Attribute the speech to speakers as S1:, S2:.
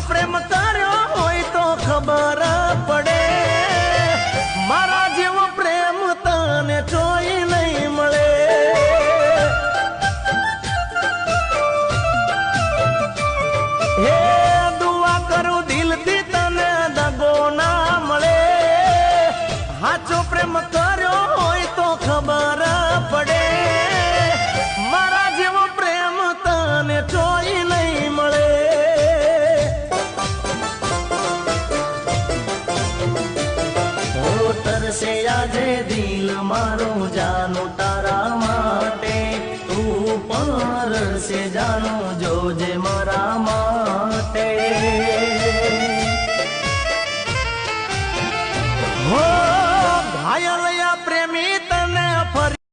S1: પ્રેમ કર્યો હોય તો ખબર પડે મારા જેવો પ્રેમ તને જોઈ નહીં મળે હે દુઆ કરું દિલથી તને દગો ના મળે સાચો પ્રેમ કર્યો હોય તો ખબર પડે મારા જેવો પ્રેમ તને જોઈ નહીં મળે તરસે આજે દિલ મારું જાનું તારા માટે તું પરસે જાનું જો